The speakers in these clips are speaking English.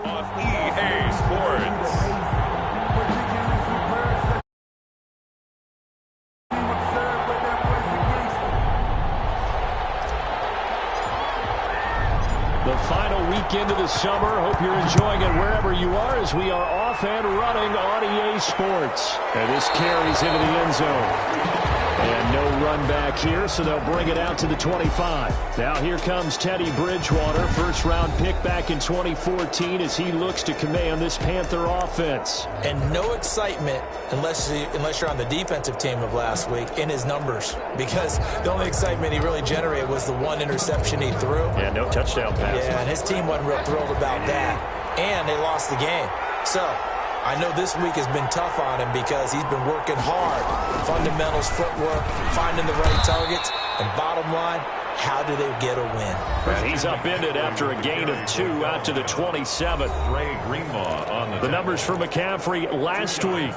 on EA Sports. The final weekend of the summer. Hope you're enjoying it wherever you are as we are off and running on EA Sports. And this carries into the end zone. And no run back here, so they'll bring it out to the 25. Now here comes Teddy Bridgewater, first-round pick back in 2014 as he looks to command this Panther offense. And no excitement unless you're on the defensive team of last week in his numbers, because the only excitement he really generated was the one interception he threw. Yeah, no touchdown passes. Yeah, and his team wasn't real thrilled about that. And they lost the game. So I know this week has been tough on him because he's been working hard. Fundamentals, footwork, finding the right targets, and bottom line, how do they get a win? And he's upended after a gain of 2 out to the 27. The numbers for McCaffrey last week: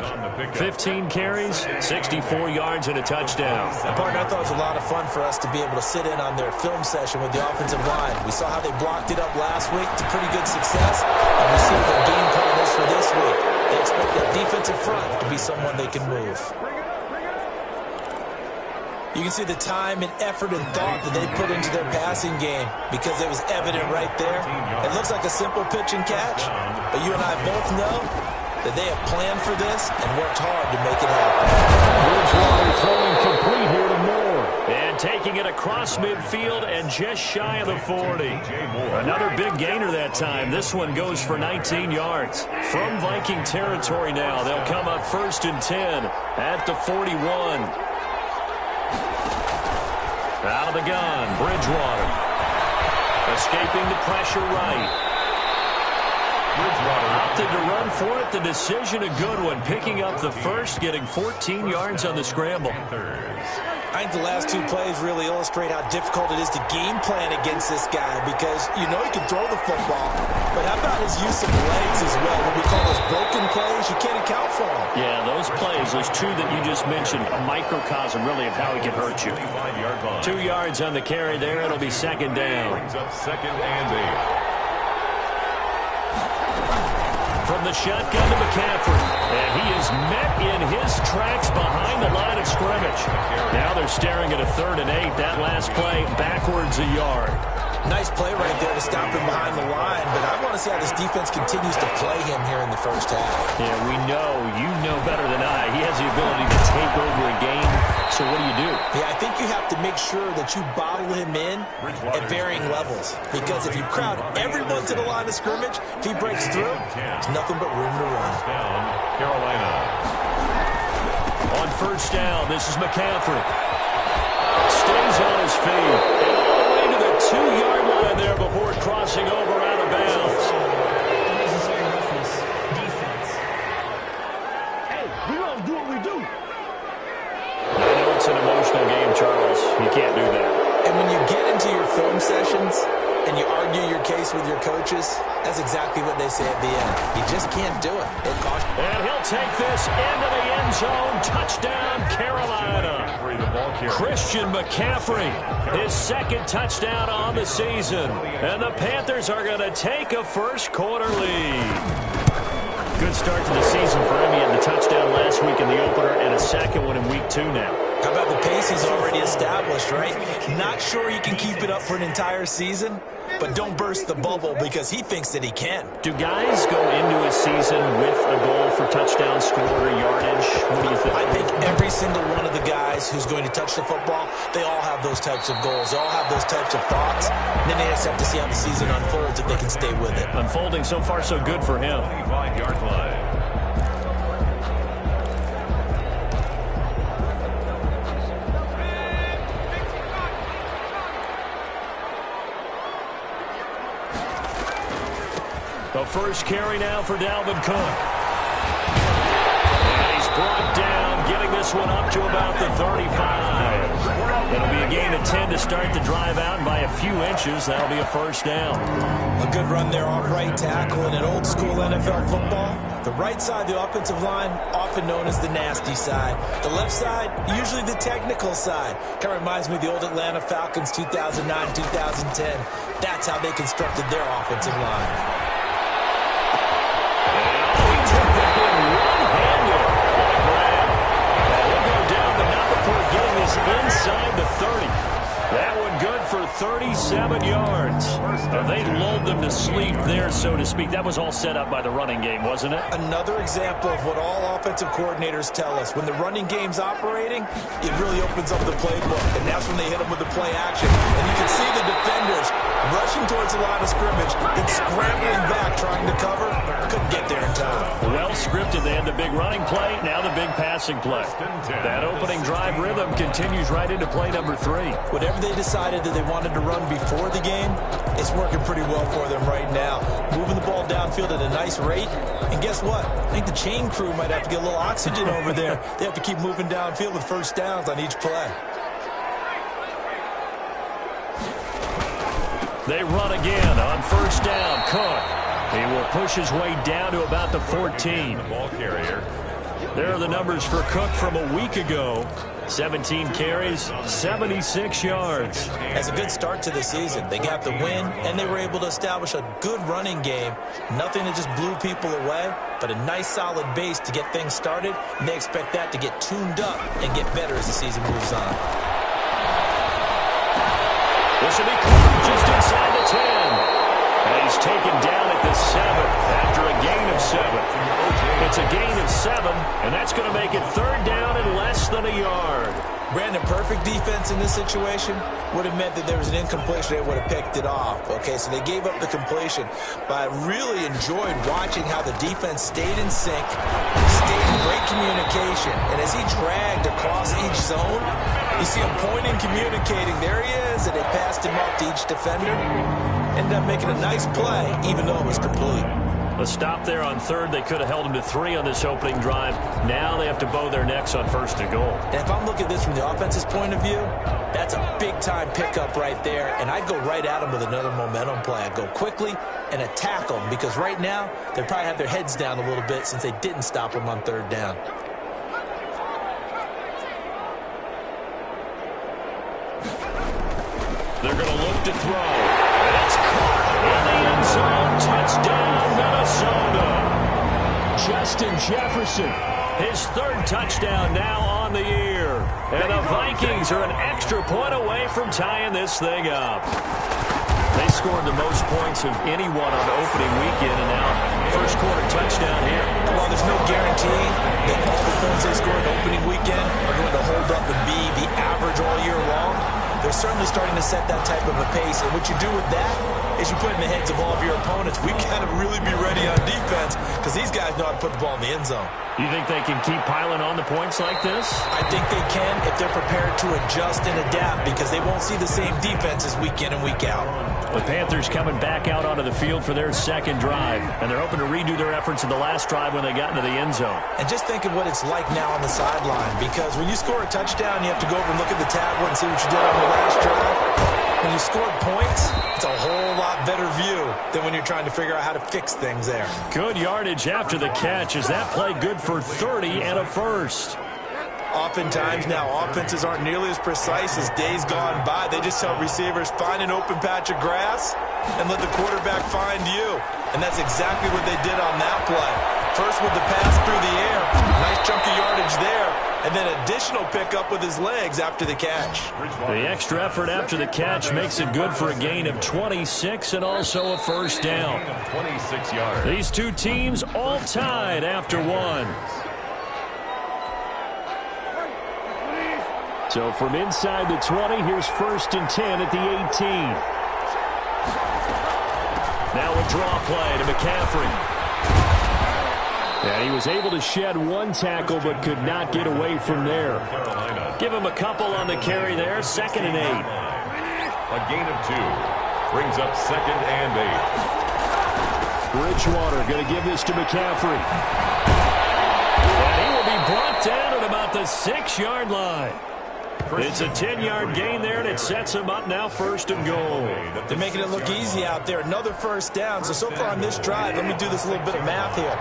15 carries, 64 yards, and a touchdown. And partner, I thought it was a lot of fun for us to be able to sit in on their film session with the offensive line. We saw how they blocked it up last week to pretty good success, and we see what their game plan is for this week. They expect that defensive front to be someone they can move. You can see the time and effort and thought that they put into their passing game because it was evident right there. It looks like a simple pitch and catch, but you and I both know that they have planned for this and worked hard to make it happen. Bridgewater throwing complete here to Moore. And taking it across midfield and just shy of the 40. Another big gainer that time. This one goes for 19 yards. From Viking territory now, they'll come up 1st and 10 at the 41. Out of the gun, Bridgewater. Escaping the pressure right. Bridgewater opted to run for it. The decision a good one. Picking up the first, getting 14 yards on the scramble. I think the last 2 plays really illustrate how difficult it is to game plan against this guy because you know he can throw the football, but how about his use of legs as well? What we call those broken plays, you can't account for them. Yeah, those plays, those 2 that you just mentioned, a microcosm really of how he can hurt you. 2 yards on the carry there. It'll be 2nd down. Brings up 2nd and 8. From the shotgun to McCaffrey. And he is met in his tracks behind the line of scrimmage. Now they're staring at a 3rd and 8. That last play backwards a yard. Nice play right there to stop him behind the line, but I want to see how this defense continues to play him here in the first half. Yeah, we know, you know better than I. He has the ability to take over a game. So what do? Yeah, I think you have to make sure that you bottle him in at varying levels. Because if you crowd everyone to the line of scrimmage, if he breaks through, there's nothing but room to run. Carolina. On 1st down, this is McCaffrey. Stays on his feet. And all the way to the 2-yard line there before crossing over out of bounds. Unnecessary roughness. Defense. Hey, we gonna do what we do. I know it's an emotional game, Charles. You can't do that. And when you get into your film sessions and you argue your case with your coaches, that's exactly what they say at the end. You just can't do it. And he'll take this into the end zone. Touchdown, Carolina. Christian McCaffrey, his 2nd touchdown on the season. And the Panthers are going to take a first-quarter lead. Good start to the season for him. He had the touchdown last week in the opener and a 2nd one in week 2 now. How about the pace he's already established, right? Not sure he can keep it up for an entire season, but don't burst the bubble because he thinks that he can. Do guys go into a season with a goal for touchdown score or yardage? What do you think? I think every single one of the guys who's going to touch the football, they all have those types of goals. They all have those types of thoughts. And then they just have to see how the season unfolds if they can stay with it. Unfolding so far so good for him. 25-yard line. The first carry now for Dalvin Cook. And he's brought down, getting this one up to about the 35. It'll be a gain of 10 to start the drive out, and by a few inches, that'll be a 1st down. A good run there off right tackle in an old-school NFL football. The right side, the offensive line, often known as the nasty side. The left side, usually the technical side. Kind of reminds me of the old Atlanta Falcons 2009-2010. That's how they constructed their offensive line. took that in one-handed. What a grab. And he'll go down, but not before getting this inside the 30. That one good for 37 yards. They lulled them to sleep there, so to speak. That was all set up by the running game, wasn't it? Another example of what all offensive coordinators tell us. When the running game's operating, it really opens up the playbook. And that's when they hit them with the play action. And you can see the defenders rushing towards the line of scrimmage, then scrambling back, trying to cover. Couldn't get there in time. Well scripted. They had the big running play, now the big passing play. That opening drive rhythm continues right into play number 3. Whatever they decided that they wanted to run before the game, it's working pretty well for them right now. Moving the ball downfield at a nice rate. And guess what? I think the chain crew might have to get a little oxygen over there. They have to keep moving downfield with first downs on each play. They run again on first down. Cook. He will push his way down to about the 14. Ball carrier. There are the numbers for Cook from a week ago. 17 carries, 76 yards. As a good start to the season, they got the win, and they were able to establish a good running game. Nothing that just blew people away, but a nice solid base to get things started, and they expect that to get tuned up and get better as the season moves on. This will be Cook just inside the 10. And he's taken down at the 7 after a gain of 7. It's a gain of 7, and that's going to make it third down and less than a yard. Brandon, perfect defense in this situation would have meant that there was an incompletion. They would have picked it off. Okay, so they gave up the completion. But I really enjoyed watching how the defense stayed in sync, stayed in great communication. And as he dragged across each zone, you see him pointing, communicating. There he is, and they passed him up to each defender. Ended up making a nice play, even though it was complete. A stop there on third. They could have held him to 3 on this opening drive. Now they have to bow their necks on first and goal. And if I'm looking at this from the offense's point of view, that's a big-time pickup right there. And I'd go right at them with another momentum play. I'd go quickly and attack them because right now they probably have their heads down a little bit since they didn't stop them on third down. They're going to look to throw. It's caught in the end zone. Touchdown, Minnesota. Justin Jefferson, his third touchdown now on the year. And the Vikings are an extra point away from tying this thing up. They scored the most points of anyone on opening weekend, and now first quarter touchdown here. While there's no guarantee that all the points they scored opening weekend are going to hold up and be the average all year long, they're certainly starting to set that type of a pace. And what you do with that is you put in the heads of all of your opponents, we've got to really be ready on defense because these guys know how to put the ball in the end zone. You think they can keep piling on the points like this? I think they can if they're prepared to adjust and adapt because they won't see the same defenses week in and week out. The Panthers coming back out onto the field for their second drive, and they're hoping to redo their efforts in the last drive when they got into the end zone. And just think of what it's like now on the sideline, because when you score a touchdown, you have to go over and look at the tablet and see what you did on the last drive. When you scored points, it's a whole lot better view than when you're trying to figure out how to fix things there. Good yardage after the catch. Is that play good for 30 and a first? Oftentimes now, offenses aren't nearly as precise as days gone by. They just tell receivers, find an open patch of grass and let the quarterback find you. And that's exactly what they did on that play. First with the pass through the air, nice chunk of yardage there, and then additional pickup with his legs after the catch. The extra effort after the catch makes it good for a gain of 26 and also a first down. 26 yards. These two teams all tied after one. So from inside the 20, here's first and 10 at the 18. Now a draw play to McCaffrey. And he was able to shed one tackle but could not get away from there. Give him a couple on the carry there. 2nd and 8. A gain of 2. Brings up 2nd and 8. Bridgewater going to give this to McCaffrey. And he will be brought down at about the 6-yard line. It's a 10-yard gain there, and it sets him up now 1st and goal. They're making it look easy out there. Another first down. So far on this drive, let me do this little bit of math here.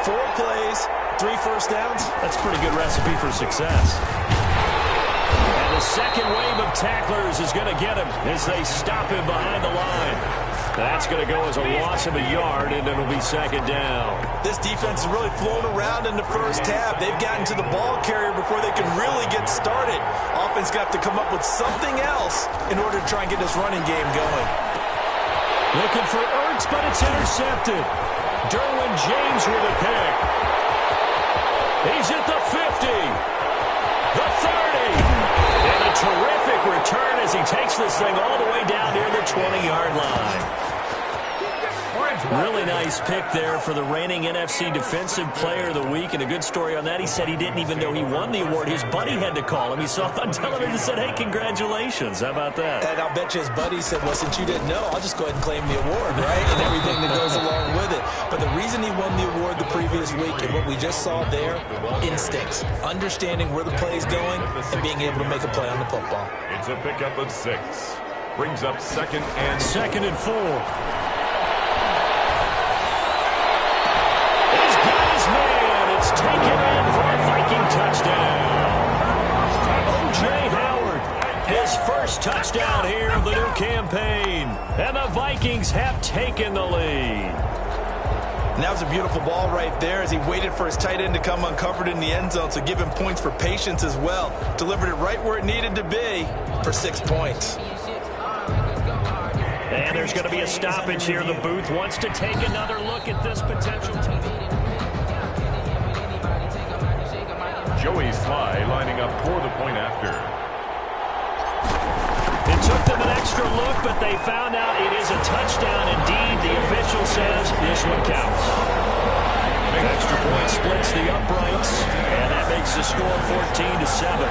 4 plays, 3 first downs. That's a pretty good recipe for success. And the second wave of tacklers is going to get him as they stop him behind the line. That's going to go as a loss of a yard, and it'll be second down. This defense is really flown around in the first half. They've gotten to the ball carrier before they can really get started. Offense got to come up with something else in order to try and get this running game going. Looking for Ertz, but it's intercepted. Derwin James with a pick. He's at the 50, the 30, and a terrific return as he takes this thing all the way down near the 20-yard line. Really nice pick there for the reigning NFC Defensive Player of the Week, and a good story on that. He said he didn't even know he won the award. His buddy had to call him. He saw it on television and said, hey, congratulations. How about that? And I'll bet you his buddy said, well, since you didn't know, I'll just go ahead and claim the award, right? And everything that goes along with it. But the reason he won the award the previous week and what we just saw there, instincts, understanding where the play is going and being able to make a play on the football. It's a pickup of 6. Brings up second and 4. It's taken in for a Viking touchdown. O.J. Howard, his first touchdown here of the new campaign. And the Vikings have taken the lead. And that was a beautiful ball right there as he waited for his tight end to come uncovered in the end zone, so give him points for patience as well. Delivered it right where it needed to be for 6 points. And there's going to be a stoppage here. The booth wants to take another look at this potential touchdown. Joey Sly lining up for the point after. It took them an extra look, but they found out it is a touchdown indeed. The official says this one counts. Extra point splits the uprights, and that makes the score 14-7.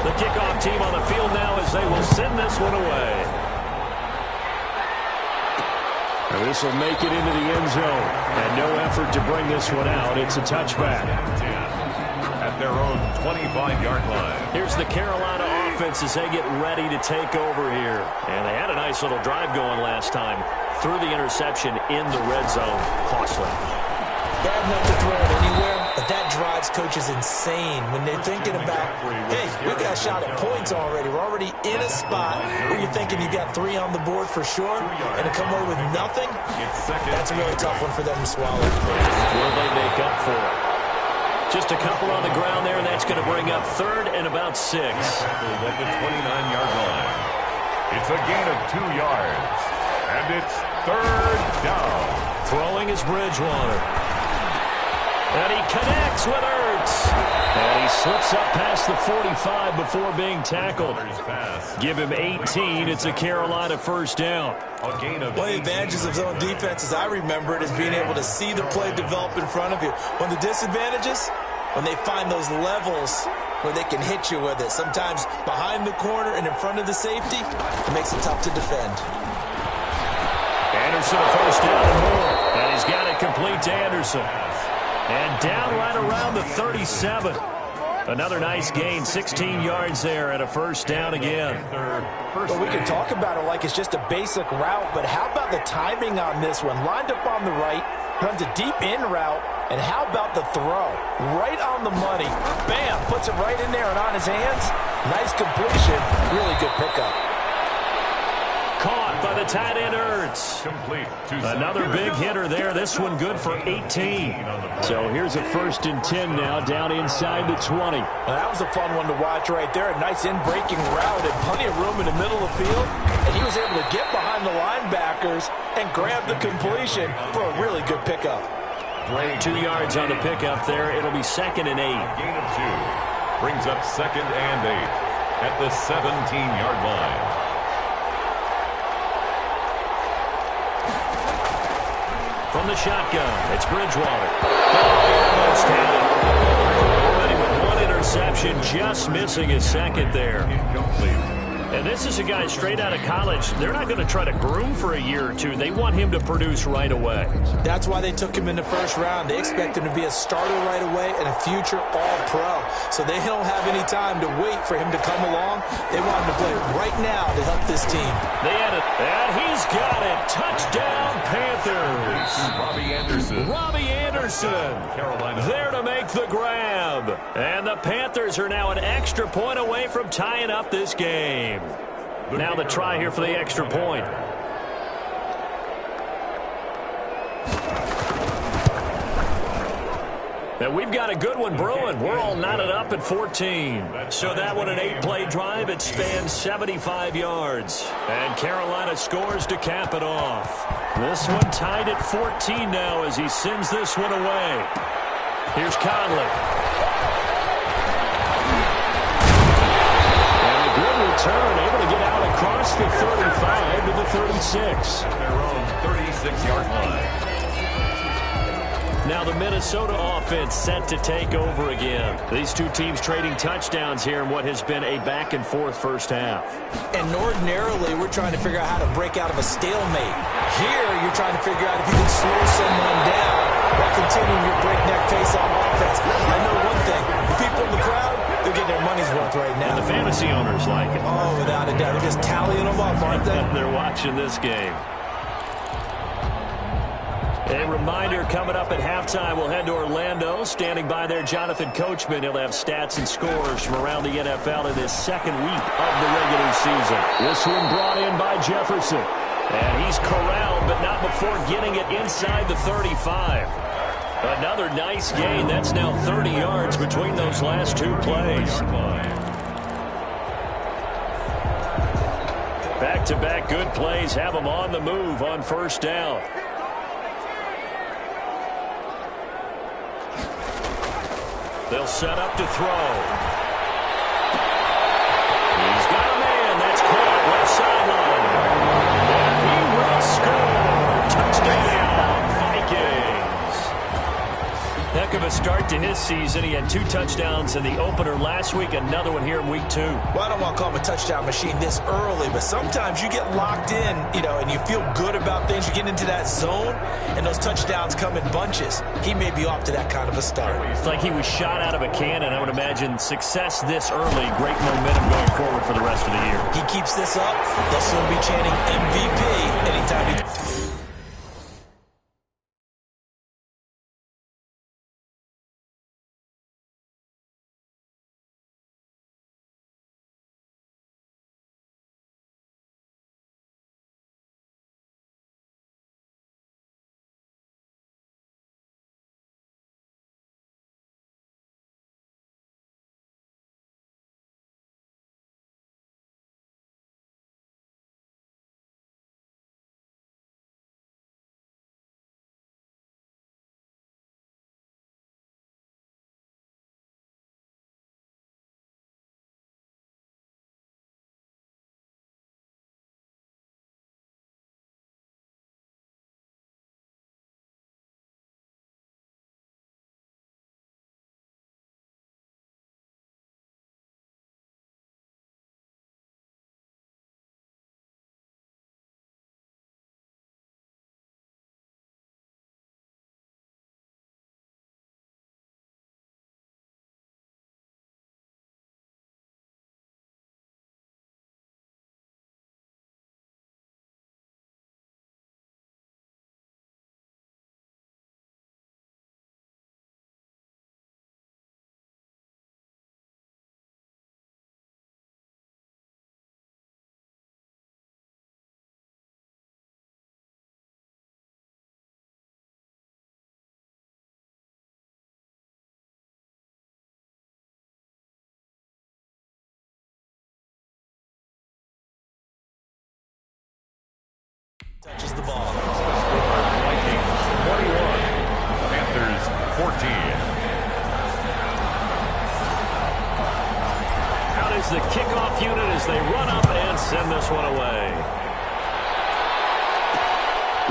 The kickoff team on the field now as they will send this one away. And this will make it into the end zone. And no effort to bring this one out. It's a touchback. At their own 25-yard line. Here's the Carolina offense as they get ready to take over here. And they had a nice little drive going last time. Threw the interception in the red zone. Costly. Bad enough to throw it anywhere, but that drives coaches insane when they're thinking about, hey, we got a shot at points already. We're already in a spot where you're thinking you got 3 on the board for sure, and to come away with nothing, that's a really tough one for them to swallow. Will they make up for it? Just a couple on the ground there, and that's going to bring up 3rd and about 6. At the 29-yard line. It's a gain of 2 yards, and it's 3rd down. Throwing is Bridgewater. And he connects with Ertz. And he slips up past the 45 before being tackled. Give him 18. It's a Carolina first down. One of the advantages of zone defense, as I remember it, is being able to see the play develop in front of you. One of the disadvantages, when they find those levels where they can hit you with it. Sometimes behind the corner and in front of the safety, it makes it tough to defend. Anderson a first down and more. And he's got it complete to Anderson. And down right around the 37. Another nice gain, 16 yards there and a first down again. Well, we can talk about it like it's just a basic route, but how about the timing on this one? Lined up on the right, runs a deep in route, and how about the throw? Right on the money. Bam, puts it right in there and on his hands. Nice completion, really good pickup. Caught by the tight end Ertz. Another big hitter there. This one good for 18. So here's a 1st and 10 now down inside the 20. Well, that was a fun one to watch right there. A nice in-breaking route and plenty of room in the middle of the field. And he was able to get behind the linebackers and grab the completion for a really good pickup. 2 yards on the pickup there. It'll be 2nd and 8. Gain of 2. Brings up 2nd and 8 at the 17-yard line. From the shotgun, it's Bridgewater. Almost had it. Already with 1 interception, just missing his 2nd there. Incomplete. And this is a guy straight out of college. They're not going to try to groom for a year or 2. They want him to produce right away. That's why they took him in the first round. They expect him to be a starter right away and a future all-pro. So they don't have any time to wait for him to come along. They want him to play right now to help this team. They had it, and he's got it. Touchdown, Panthers. Robbie Anderson. Robbie Anderson. Carolina. There to make the grab. And the Panthers are now an extra point away from tying up this game. Now the try here for the extra point. And we've got a good one brewing. We're all knotted up at 14. So that one, an 8-play drive. It spans 75 yards. And Carolina scores to cap it off. This one tied at 14 now as he sends this one away. Here's Conley. And a good return, able to get out across the 35 to the 36. Their own 36-yard line. Now the Minnesota offense set to take over again. These two teams trading touchdowns here in what has been a back-and-forth first half. And ordinarily, we're trying to figure out how to break out of a stalemate. Here, you're trying to figure out if you can slow someone down while continuing your breakneck pace on offense. I know one thing. The people in the crowd, they're getting their money's worth right now. And the fantasy owners like it. Oh, without a doubt. They're just tallying them up, aren't they? They're watching this game. A reminder, coming up at halftime, we'll head to Orlando. Standing by there, Jonathan Coachman. He'll have stats and scores from around the NFL in this second week of the regular season. This one brought in by Jefferson. And he's corralled, but not before getting it inside the 35. Another nice gain. That's now 30 yards between those last two plays. Back-to-back good plays have them on the move on first down. They'll set up to throw. He's got a man. That's caught left sideline. And he will score. Touchdown, Vikings. Heck of a start to his season. He had 2 touchdowns in the opener last week. Another one here in week 2. Well, I don't want to call him a touchdown machine this early, but sometimes you get locked in, and you feel good about things. You get into that zone, and those touchdowns come in bunches. He may be off to that kind of a start. It's like he was shot out of a cannon. I would imagine success this early, great momentum going forward for the rest of the year. He keeps this up, they'll soon be chanting MVP anytime he... touches the ball. Vikings 21, Panthers 14. Out is the kickoff unit as they run up and send this one away.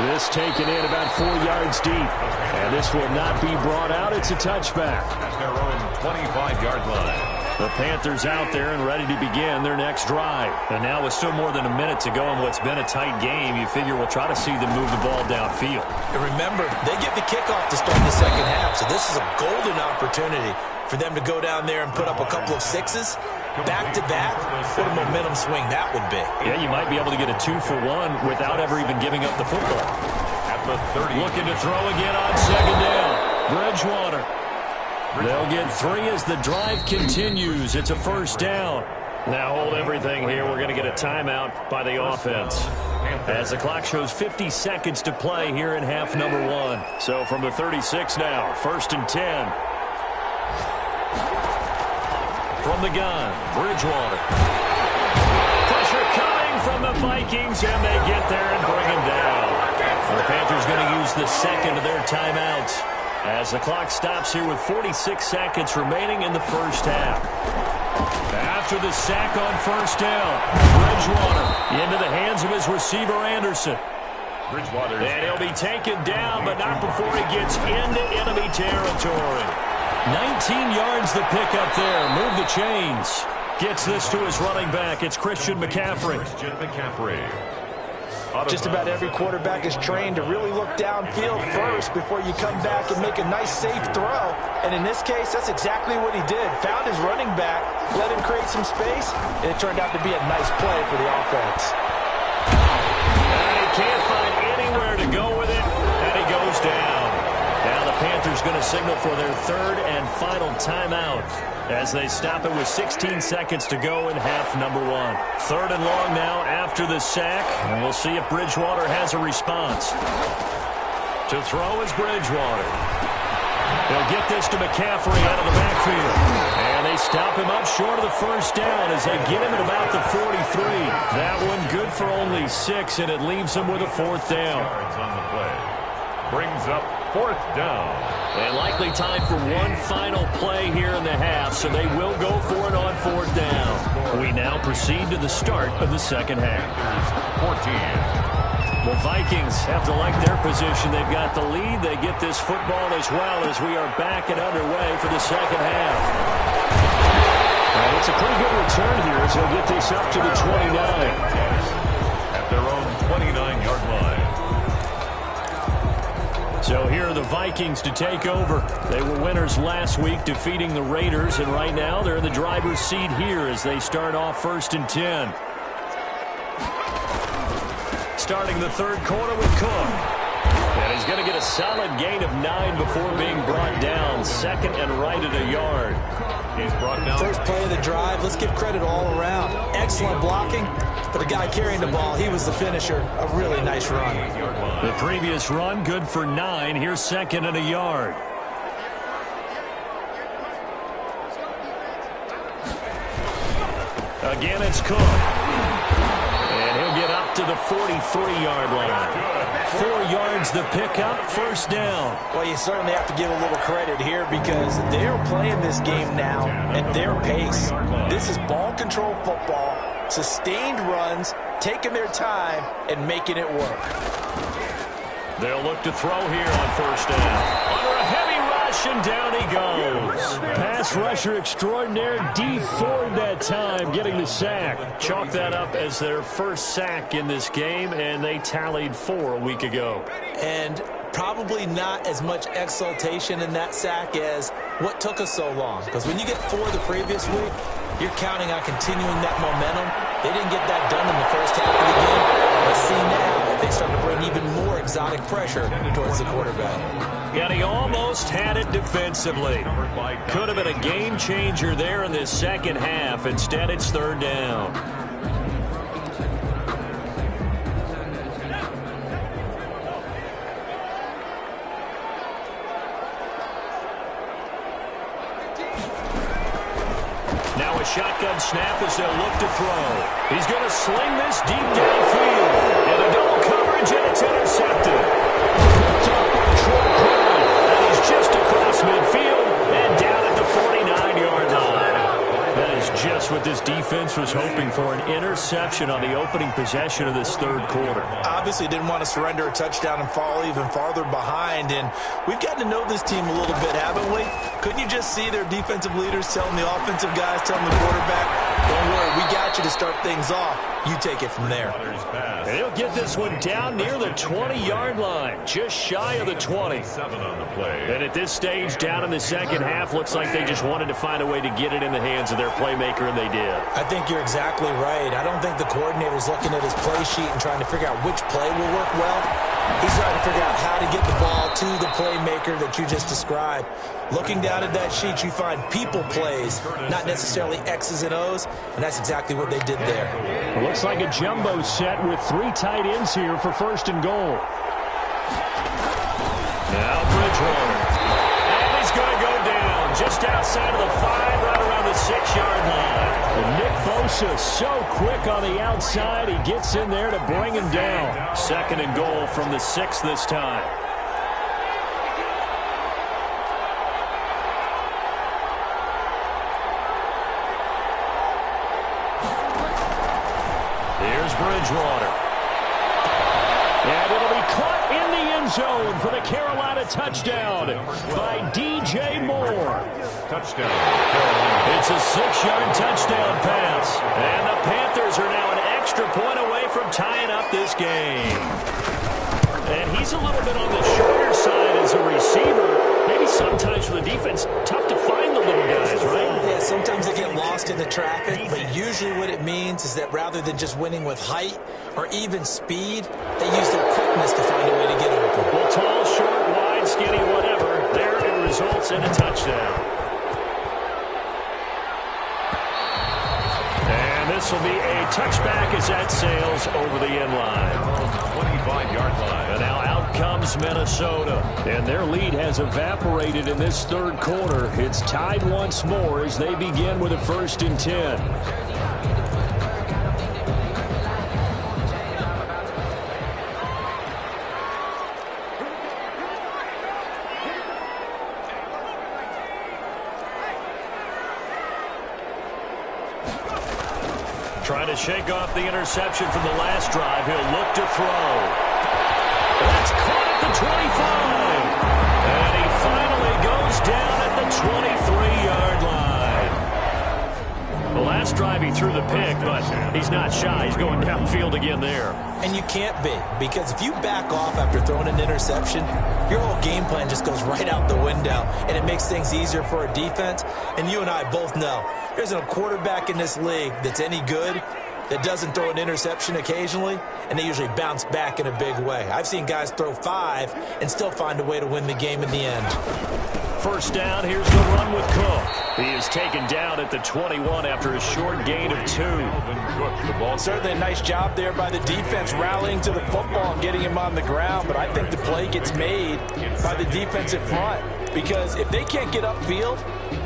This taken in about 4 yards deep. And this will not be brought out. It's a touchback. At their own 25-yard line. The Panthers out there and ready to begin their next drive. And now with still more than a minute to go in what's been a tight game, you figure we'll try to see them move the ball downfield. And remember, they get the kickoff to start the second half, so this is a golden opportunity for them to go down there and put up a couple of sixes. Back-to-back, what a momentum swing that would be. Yeah, you might be able to get a 2-for-1 without ever even giving up the football. At the 30. Looking to throw again on second down. Bridgewater. They'll get 3 as the drive continues. It's a first down. Now hold everything here. We're going to get a a timeout by the offense. As the clock shows 50 seconds to play here in half number 1. So from the 36 now, 1st and 10. From the gun, Bridgewater. Pressure coming from the Vikings, and they get there and bring him down. The Panthers going to use the second of their timeouts as the clock stops here with 46 seconds remaining in the first half. After the sack on first down, Bridgewater into the hands of his receiver, Anderson. And he'll be taken down, but not before he gets into enemy territory. 19 yards the pickup there. Move the chains. Gets this to his running back. It's Christian McCaffrey. Just about every quarterback is trained to really look downfield first before you come back and make a nice, safe throw. And in this case, that's exactly what he did. Found his running back, let him create some space, and it turned out to be a nice play for the offense. And he can't find anywhere to go with it, and he goes down. Now the Panthers going to signal for their third and final timeout as they stop it with 16 seconds to go in half number 1. 3rd and long now after the sack, and we'll see if Bridgewater has a response. To throw is Bridgewater. They'll get this to McCaffrey out of the backfield. And they stop him up short of the first down as they get him at about the 43. That one good for only 6, and it leaves him with a 4th down. On the play. Brings up 4th down. And likely time for one final play here in the half, so they will go for it on 4th down. We now proceed to the start of the second half. 14. The Vikings have to like their position. They've got the lead. They get this football as well as we are back and underway for the second half. And it's a pretty good return here as they'll get this up to the 29. At their own 29-yard line. So here are the Vikings to take over. They were winners last week, defeating the Raiders, and right now they're in the driver's seat here as they start off 1st and 10. Starting the third quarter with Cook. And he's going to get a solid gain of 9 before being brought down. 2nd and right at a yard. He's brought down. First play of the drive, let's give credit all around. Excellent blocking. For the guy carrying the ball, he was the finisher. A really nice run. The previous run, good for 9. Here's 2nd and a yard. Again, it's Cook. And he'll get up to the 43-yard line. 4 yards the pickup, 1st down. Well, you certainly have to give a little credit here because they're playing this game now at their pace. This is ball control football. Sustained runs, taking their time, and making it work. They'll look to throw here on 1st down. Under a heavy rush, and down he goes. Pass rusher extraordinaire, D Ford that time, getting the sack. Chalk that up as their first sack in this game, and they tallied 4 a week ago. And probably not as much exultation in that sack as what took us so long. Because when you get 4 the previous week, you're counting on continuing that momentum. They didn't get that done in the first half of the game. Let's see now if they start to bring even more exotic pressure towards the quarterback. And he almost had it defensively. Could have been a game changer there in this second half. Instead, it's 3rd down. Now a shotgun snap as they'll look to throw. He's going to sling this deep downfield. And a double coverage, and it's intercepted. And he's just across midfield and down at the 49-yard line. That is just what this defense was hoping for, an interception on the opening possession of this third quarter. Obviously didn't want to surrender a touchdown and fall even farther behind, and we've gotten to know this team a little bit, haven't we? Couldn't you just see their defensive leaders telling the offensive guys, telling the quarterback, don't worry, we got you to start things off. You take it from there. And he'll get this one down near the 20-yard line, just shy of the 20. 7 on the play. And at this stage, down in the second half, looks like they just wanted to find a way to get it in the hands of their playmaker than they did. I think you're exactly right. I don't think the coordinator's looking at his play sheet and trying to figure out which play will work well. He's trying to figure out how to get the ball to the playmaker that you just described. Looking down at that sheet, you find people plays, not necessarily X's and O's, and that's exactly what they did there. It looks like a jumbo set with 3 tight ends here for 1st and goal. Now Bridgewater. And he's going to go down just outside of the 5, right around the 6-yard line. And Nick Bosa so quick on the outside, he gets in there to bring him down. 2nd and goal from the 6 this time. Here's Bridgewater. And it'll be caught in the end zone for the Carolina touchdown by DJ Moore. Touchdown, Carolina. It's a 6-yard touchdown pass. And the Panthers are now an extra point away from tying up this game. And he's a little bit on the shorter side as a receiver. Maybe sometimes for the defense, tough to find the little guys, right? Yeah, sometimes they get lost in the traffic, but usually what it means is that rather than just winning with height or even speed, they use their quickness to find a way to get open. Well, tall, short, wide, skinny, whatever, there it results in a touchdown. And this will be a touchback as that sails over the end line. 25-yard line. And now out comes Minnesota. And their lead has evaporated in this 3rd quarter. It's tied once more as they begin with a 1st and 10. Trying to shake off the interception from the last drive. He'll look to throw. That's caught at the 25. And he finally goes down at the 23-yard line. The last drive he threw the pick, but he's not shy. He's going downfield again there. And you can't be, because if you back off after throwing an interception, your whole game plan just goes right out the window, and it makes things easier for a defense. And you and I both know there's a quarterback in this league that's any good that doesn't throw an interception occasionally, and they usually bounce back in a big way. I've seen guys throw 5 and still find a way to win the game in the end. 1st down, here's the run with Cook. He is taken down at the 21 after a short gain of 2. Certainly a nice job there by the defense rallying to the football and getting him on the ground, but I think the play gets made by the defensive front, because if they can't get upfield,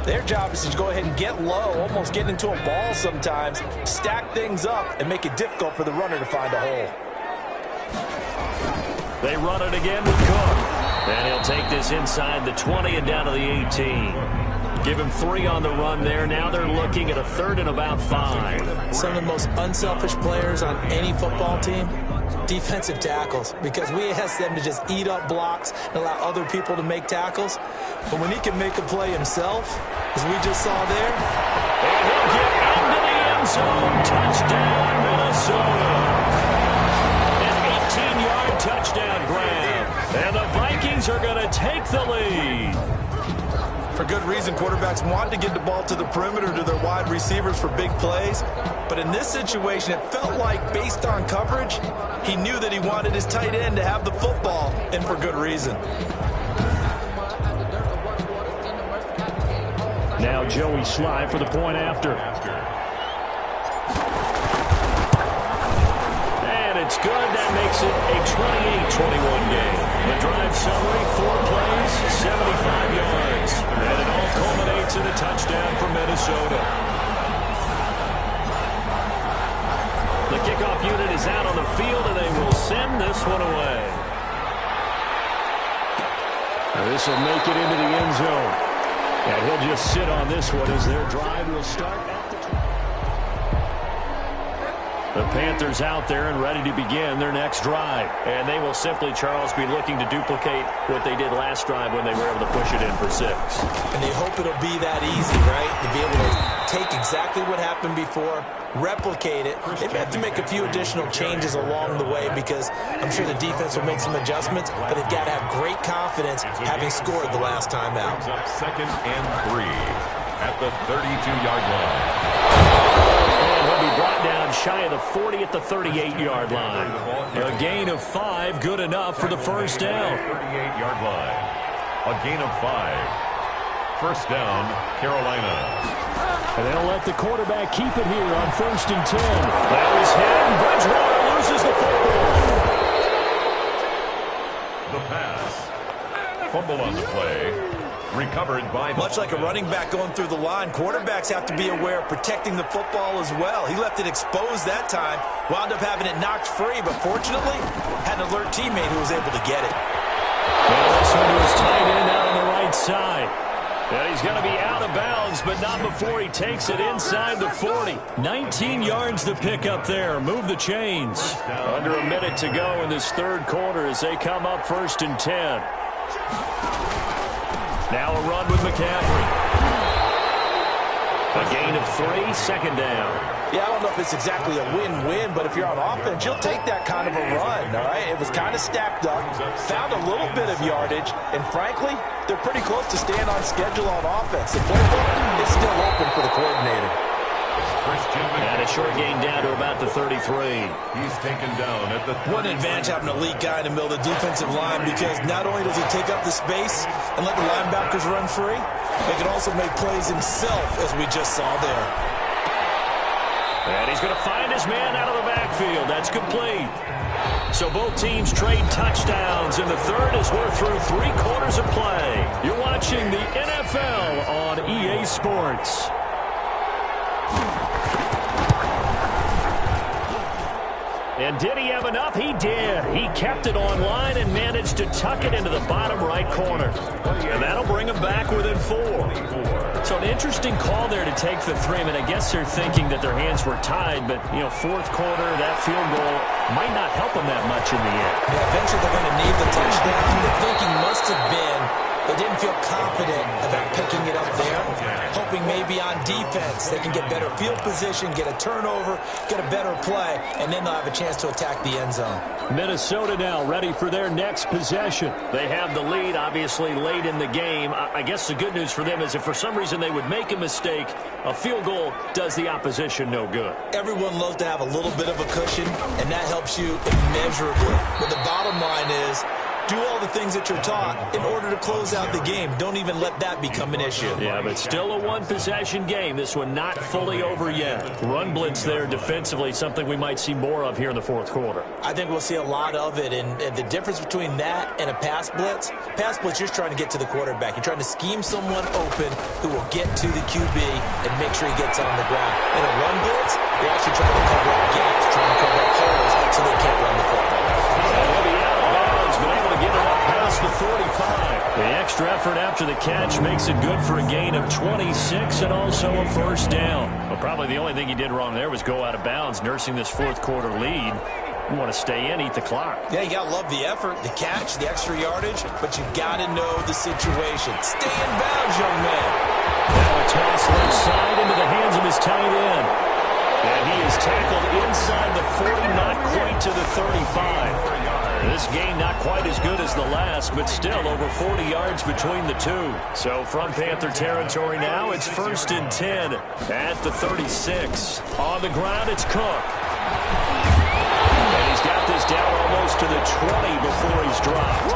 their job is to go ahead and get low, almost get into a ball sometimes, stack things up, and make it difficult for the runner to find a hole. They run it again with Cook. And he'll take this inside the 20 and down to the 18. Give him 3 on the run there. Now they're looking at a 3rd and about 5. Some of the most unselfish players on any football team, defensive tackles, because we ask them to just eat up blocks and allow other people to make tackles. But when he can make a play himself, as we just saw there, and he'll get into the end zone. Touchdown, Minnesota. An 18-yard touchdown grab. And the Vikings are going to take the lead. For good reason, quarterbacks want to get the ball to the perimeter to their wide receivers for big plays. But in this situation, it felt like, based on coverage, he knew that he wanted his tight end to have the football, and for good reason. Now Joey Sly for the point after. And it's good. That makes it a 28-21 game. The drive summary, 4 plays, 75 yards. And it all culminates in a touchdown for Minnesota. The kickoff unit is out on the field, and they will send this one away. This will make it into the end zone. And he'll just sit on this one as their drive will start at the 20. The Panthers out there and ready to begin their next drive. And they will simply, Charles, be looking to duplicate what they did last drive when they were able to push it in for 6. And they hope it'll be that easy, right? To be able to take exactly what happened before, replicate it. They may have to make a few additional changes along the way, because I'm sure the defense will make some adjustments, but they've got to have great confidence having scored the last time out. 2nd and 3 at the 32-yard line. And he'll be brought down shy of the 40 at the 38-yard line. A gain of 5, good enough for the first down. 38-yard line. A gain of 5. First down, Carolina. And they'll let the quarterback keep it here on 1st and 10. That was him. Bridgewater loses the football. The pass. Fumble on the play. Recovered by... Much like a running back going through the line, quarterbacks have to be aware of protecting the football as well. He left it exposed that time, wound up having it knocked free, but fortunately had an alert teammate who was able to get it. Well, this one was tight end out on the right side. And he's going to be out of bounds, but not before he takes it inside the 40. 19 yards to pick up there. Move the chains. Under a minute to go in this third quarter as they come up 1st and 10. Now a run with McCaffrey. A gain of 3, second down. Yeah, I don't know if it's exactly a win-win, but if you're on offense, you'll take that kind of a run, all right? It was kind of stacked up, found a little bit of yardage, and frankly, they're pretty close to staying on schedule on offense. The playbook is still open for the coordinator. And a short gain down to about the 33. He's taken down at the... What an advantage having an elite guy in the middle of the defensive line, because not only does he take up the space and let the linebackers run free, he can also make plays himself, as we just saw there. And he's going to find his man out of the backfield. That's complete. So both teams trade touchdowns in the third as we're through 3 quarters of play. You're watching the NFL on EA Sports. And did he have enough? He did. He kept it online and managed to tuck it into the bottom right corner. And that'll bring him back within 4. So an interesting call there to take the 3. I mean, I guess they're thinking that their hands were tied, but, you know, fourth quarter, that field goal might not help them that much in the end. Yeah, eventually they're going to need the touchdown. The thinking must have been they didn't feel confident about picking it up there, hoping maybe on defense they can get better field position, get a turnover, get a better play, and then they'll have a chance to attack the end zone. Minnesota now ready for their next possession. They have the lead, obviously, late in the game. I guess the good news for them is if for some reason they would make a mistake, a field goal does the opposition no good. Everyone loves to have a little bit of a cushion, and that helps you immeasurably. But the bottom line is, do all the things that you're taught in order to close out the game. Don't even let that become an issue. Yeah, but still a one-possession game. This one not fully over yet. Run blitz there defensively, something we might see more of here in the fourth quarter. I think we'll see a lot of it, and the difference between that and a pass blitz, you're trying to get to the quarterback. You're trying to scheme someone open who will get to the QB and make sure he gets on the ground. In a run blitz, you're actually trying to cover up gaps, trying to cover up holes so they can't run the football. Been able to get it up past the 45. The extra effort after the catch makes it good for a gain of 26 and also a first down. Well, probably the only thing he did wrong there was go out of bounds, nursing this fourth quarter lead. You want to stay in, eat the clock. Yeah, you got to love the effort, the catch, the extra yardage, but you got to know the situation. Stay in bounds, young man. Now a toss left side into the hands of his tight end. And he is tackled inside the 40, not quite to the 35. This gain not quite as good as the last, but still over 40 yards between the two. So from Panther territory now, it's 1st and 10 at the 36. On the ground, it's Cook. And he's got this down almost to the 20 before he's dropped.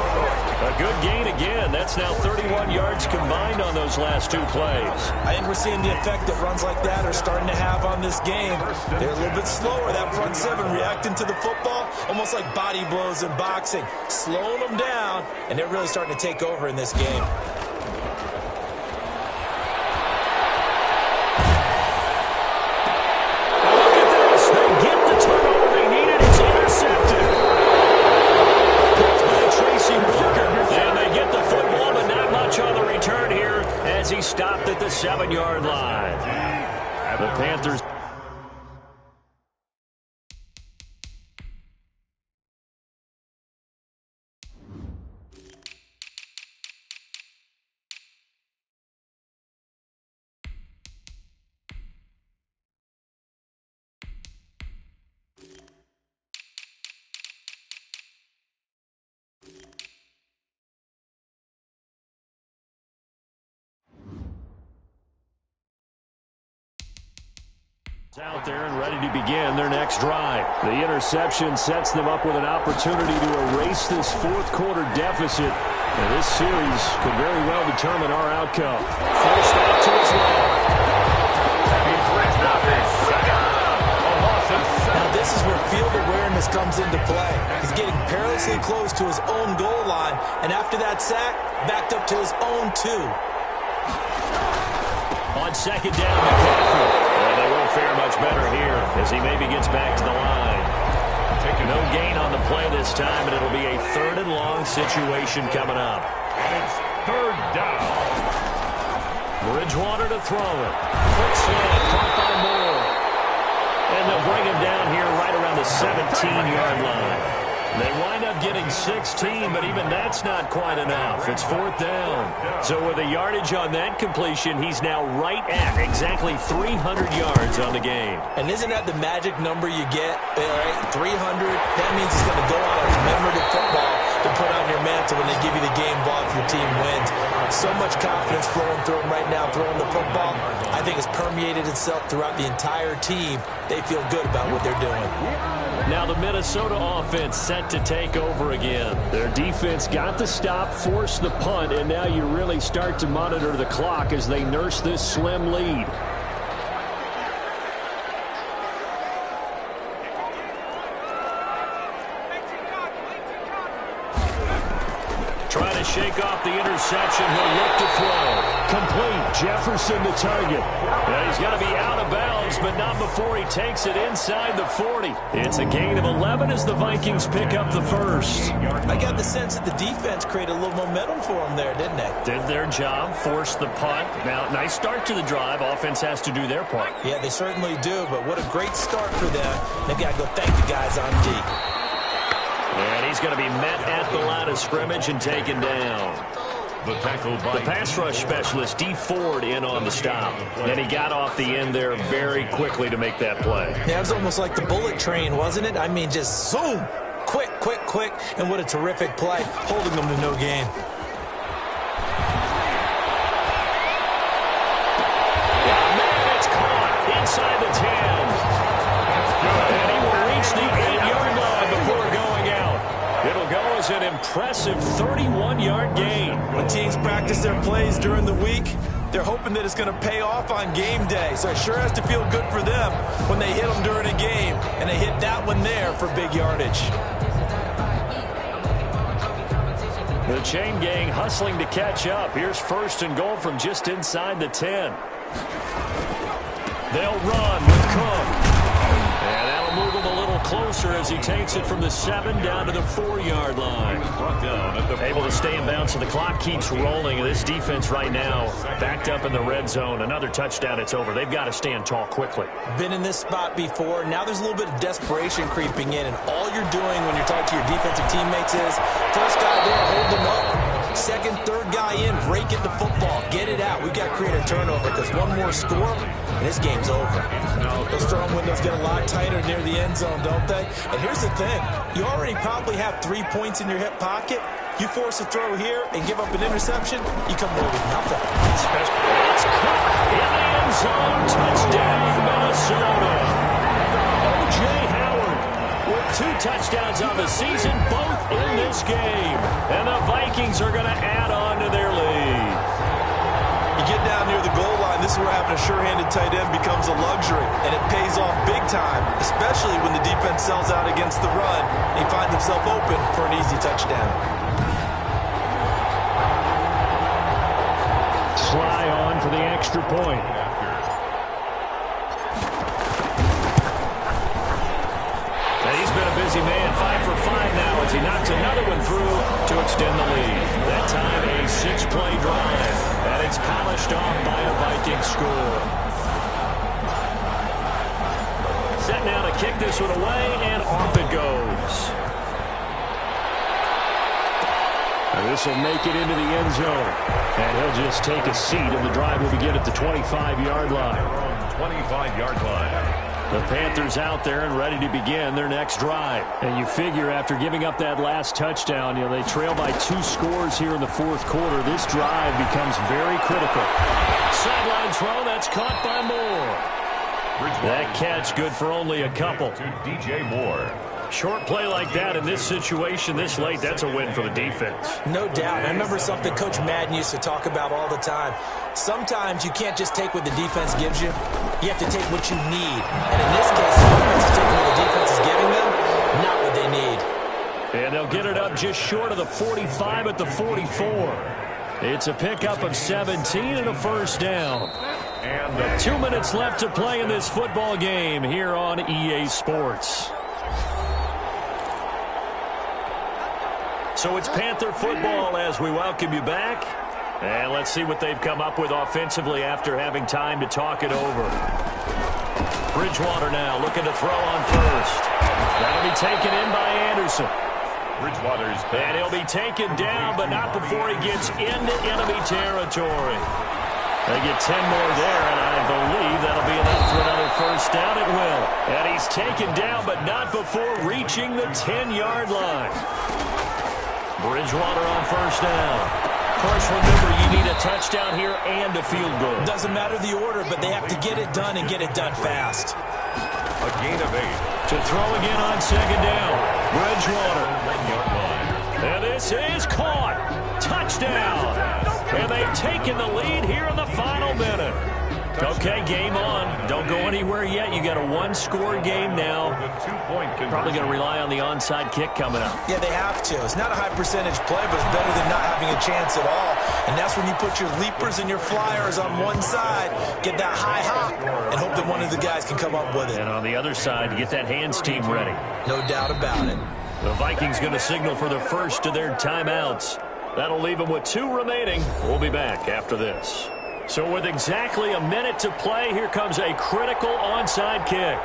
A good gain again. That's now 31 yards combined on those last 2 plays. I think we're seeing the effect that runs like that are starting to have on this game. They're a little bit slower, that front 7, reacting to the football, almost like body blows in boxing, slowing them down, and they're really starting to take over in this game. Look at this. They get the turnover they needed. It's intercepted. Tracy Walker, and they get the football, but not much on the return here as he stopped at the 7-yard line. The Panthers Out there and ready to begin their next drive. The interception sets them up with an opportunity to erase this fourth quarter deficit. And this series could very well determine our outcome. First out to his left. Now this is where field awareness comes into play. He's getting perilously close to his own goal line, and after that sack, backed up to his own 2. On second down, McCaffrey. Well, they won't fare much better here as he maybe gets back to the line. No gain on the play this time, and it'll be a 3rd and long situation coming up. And it's 3rd down. Bridgewater to throw it. Quick slant, caught by Moore. And they'll bring him down here right around the 17-yard line. They wind up getting 16, but even that's not quite enough. It's 4th down. So with the yardage on that completion, he's now right at exactly 300 yards on the game. And isn't that the magic number you get? Right? 300. That means he's going to go out as commemorative football to put on your mantle when they give you the game ball if your team wins. So much confidence flowing through him right now, throwing the football. I think it's permeated itself throughout the entire team. They feel good about what they're doing. Now the Minnesota offense set to take over again. Their defense got the stop, forced the punt, and now you really start to monitor the clock as they nurse this slim lead. Trying to shake off the interception. He'll look to throw. Complete. Jefferson the target. And he's got to be out of bounds, but not before he takes it inside the 40. It's a gain of 11 as the Vikings pick up the first. I got the sense that the defense created a little momentum for them there, didn't they? Did their job, forced the punt. Now, nice start to the drive. Offense has to do their part. Yeah, they certainly do, but what a great start for them. They've got to go thank the guys on D. And he's going to be met at the line of scrimmage and taken down. The tackle by the pass rush specialist, D. Ford, in on the stop. And he got off the end there very quickly to make that play. Yeah, it was almost like the bullet train, wasn't it? I mean, just zoom. Quick, quick, quick. And what a terrific play, holding them to no gain. Yeah, man, it's caught inside the 10. And he will reach the 8-yard line before going out. It'll go as an impressive 31-yard gain. When teams practice their plays during the week, they're hoping that it's going to pay off on game day. So it sure has to feel good for them when they hit them during a game, and they hit that one there for big yardage. The chain gang hustling to catch up. Here's 1st and goal from just inside the 10. They'll run with Cook. And that'll move him a little closer as he takes it from the 7 down to the 4-yard line. Able to stay in bounds, so the clock keeps rolling. This defense right now backed up in the red zone. Another touchdown, it's over. They've got to stand tall quickly. Been in this spot before. Now there's a little bit of desperation creeping in, and all you're doing when you're talking to your defensive teammates is first guy there, hold them up. Second, third guy in, rake at the football. Get it out. We've got to create a turnover because one more score, and this game's over. Those throwing windows get a lot tighter near the end zone, don't they? And here's the thing. You already probably have 3 points in your hip pocket. You force a throw here and give up an interception, you come away with nothing. It's caught in the end zone. Touchdown, Minnesota. O.J. Howard with 2 touchdowns on the season, both in this game. And the Vikings are going to add on to their lead. You get down near the goal line, this is where having a sure-handed tight end becomes a luxury, and it pays off big time, especially when the defense sells out against the run and he finds himself open for an easy touchdown. Sly on for the extra point. And he's been a busy man, 5 for 5 now as he knocks another one through to extend the lead. That time a 6-play drive, and it's polished off by a Viking score. Set now to kick this one away, and off it goes. And this will make it into the end zone. And he'll just take a seat, and the drive will begin at the 25-yard line. 25-yard line. The Panthers out there and ready to begin their next drive. And you figure after giving up that last touchdown, they trail by 2 scores here in the 4th quarter. This drive becomes very critical. Sideline throw, that's caught by Moore. That catch good for only a couple. To DJ Moore. Short play like that in this situation this late, that's a win for the defense. No doubt. I remember something Coach Madden used to talk about all the time. Sometimes you can't just take what the defense gives you. You have to take what you need. And in this case, the defense is taking what the defense is giving them, not what they need. And they'll get it up just short of the 45 at the 44. It's a pickup of 17 and a first down. And 2 minutes left to play in this football game here on EA Sports. So it's Panther football as we welcome you back. And let's see what they've come up with offensively after having time to talk it over. Bridgewater now looking to throw on first. That'll be taken in by Anderson. Bridgewater's back. And he'll be taken down, but not before he gets into enemy territory. They get 10 more there, and I believe that'll be enough for another first down. It will. And he's taken down, but not before reaching the 10-yard line. Bridgewater on first down. Of course, remember, you need a touchdown here and a field goal. Doesn't matter the order, but they have to get it done and get it done fast. A gain of 8. To throw again on second down. Bridgewater. 1-yard line. And this is caught. Touchdown. And they've taken the lead here in the final minute. Okay, game on. Don't go anywhere yet. You got a one-score game now. Probably going to rely on the onside kick coming up. Yeah, they have to. It's not a high-percentage play, but it's better than not having a chance at all. And that's when you put your leapers and your flyers on one side, get that high hop, and hope that one of the guys can come up with it. And on the other side, get that hands team ready. No doubt about it. The Vikings going to signal for the first of their timeouts. That'll leave them with 2 remaining. We'll be back after this. So with exactly a minute to play, here comes a critical onside kick.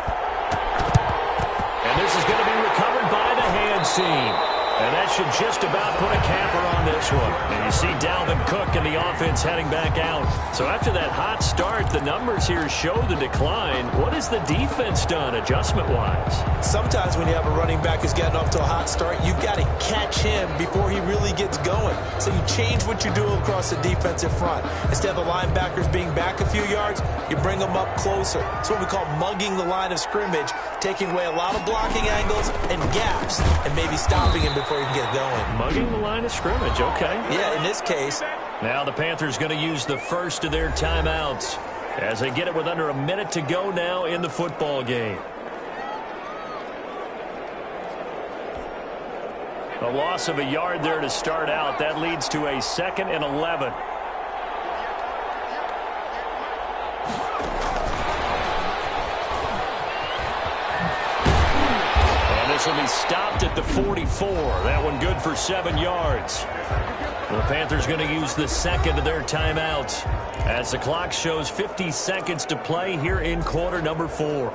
And this is going to be recovered by the hands team. And that should just about put a capper on this one. And you see Dalvin Cook and the offense heading back out. So after that hot start, the numbers here show the decline. What has the defense done adjustment-wise? Sometimes when you have a running back who's gotten off to a hot start, you've got to catch him before he really gets going. So you change what you do across the defensive front. Instead of the linebackers being back a few yards, you bring them up closer. It's what we call mugging the line of scrimmage, taking away a lot of blocking angles and gaps, and maybe stopping him before he can get going. Mugging the line of scrimmage, okay. Yeah, in this case. Now the Panthers going to use the first of their timeouts as they get it with under a minute to go now in the football game. A loss of a yard there to start out. That leads to a 2nd and 11. This will be stopped at the 44. That one good for 7 yards. The Panthers going to use the second of their timeouts as the clock shows 50 seconds to play here in quarter number 4.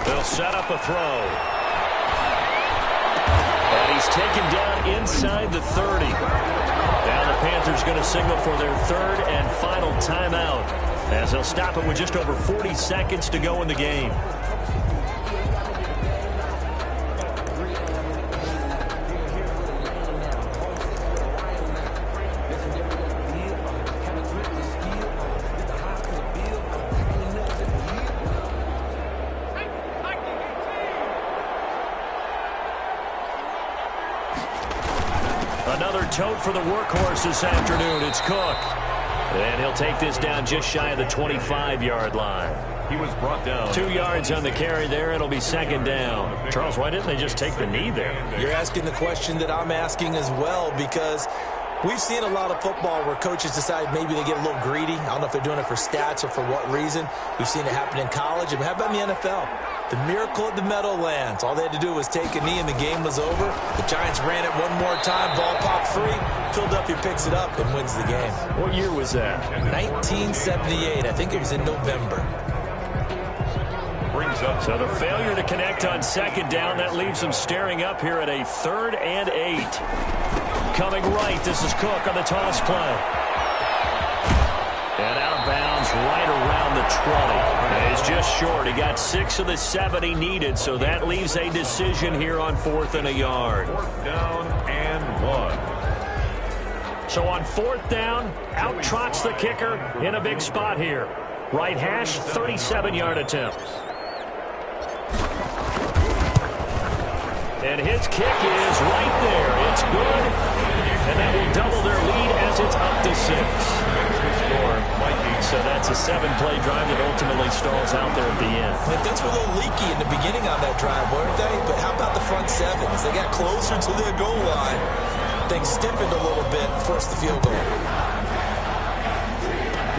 They'll set up a throw. And he's taken down inside the 30. Now the Panthers going to signal for their 3rd and final timeout as they'll stop it with just over 40 seconds to go in the game. Another tote for the workhorse this afternoon. It's Cook. And he'll take this down just shy of the 25-yard line. He was brought down. 2 yards on the carry there. It'll be 2nd down. Charles, why didn't they just take the knee there? You're asking the question that I'm asking as well, because we've seen a lot of football where coaches decide maybe they get a little greedy. I don't know if they're doing it for stats or for what reason. We've seen it happen in college. And how about in the NFL? The miracle at the Meadowlands. All they had to do was take a knee and the game was over. The Giants ran it one more time. Ball popped free. Philadelphia picks it up and wins the game. What year was that? 1978. I think it was in November. So the failure to connect on 2nd down, that leaves them staring up here at a 3rd and 8. Coming right, this is Cook on the toss play. And out of bounds right around the And he's just short. He got 6 of the 7 he needed, so that leaves a decision here on 4th and a yard. 4th down and 1. So on 4th down, out trots the kicker in a big spot here. Right hash, 37-yard attempt. And his kick is right there. It's good. And that will double their lead as it's up to 6. So that's a 7-play drive that ultimately stalls out there at the end. But things were a little leaky in the beginning on that drive, weren't they? But how about the front 7? As they got closer to their goal line, things stiffened a little bit, forced the field goal.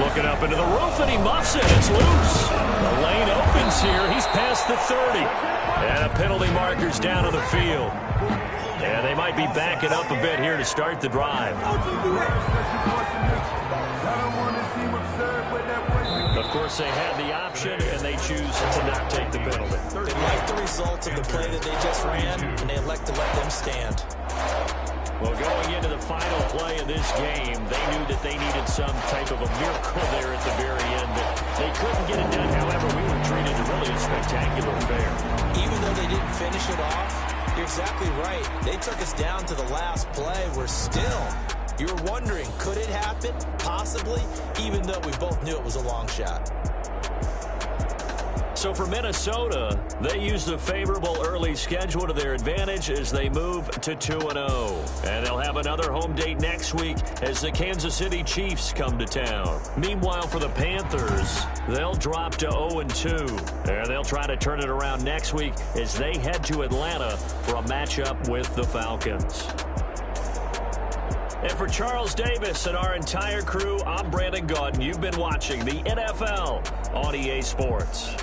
Looking up into the roof, and he muffs it. It's loose. The lane opens here. He's past the 30. And a penalty marker's down on the field. And they might be backing up a bit here to start the drive. Of course, they had the option, and they choose to not take the penalty. They like the results of the play that they just ran, and they elect to let them stand. Well, going into the final play of this game, they knew that they needed some type of a miracle there at the very end. But they couldn't get it done. However, we were treated to really a spectacular affair. Even though they didn't finish it off, you're exactly right. They took us down to the last play. We're still... You're wondering, could it happen? Possibly, even though we both knew it was a long shot. So for Minnesota, they use the favorable early schedule to their advantage as they move to 2-0. And they'll have another home date next week as the Kansas City Chiefs come to town. Meanwhile, for the Panthers, they'll drop to 0-2. And they'll try to turn it around next week as they head to Atlanta for a matchup with the Falcons. And for Charles Davis and our entire crew, I'm Brandon Gaudin. You've been watching the NFL on EA Sports.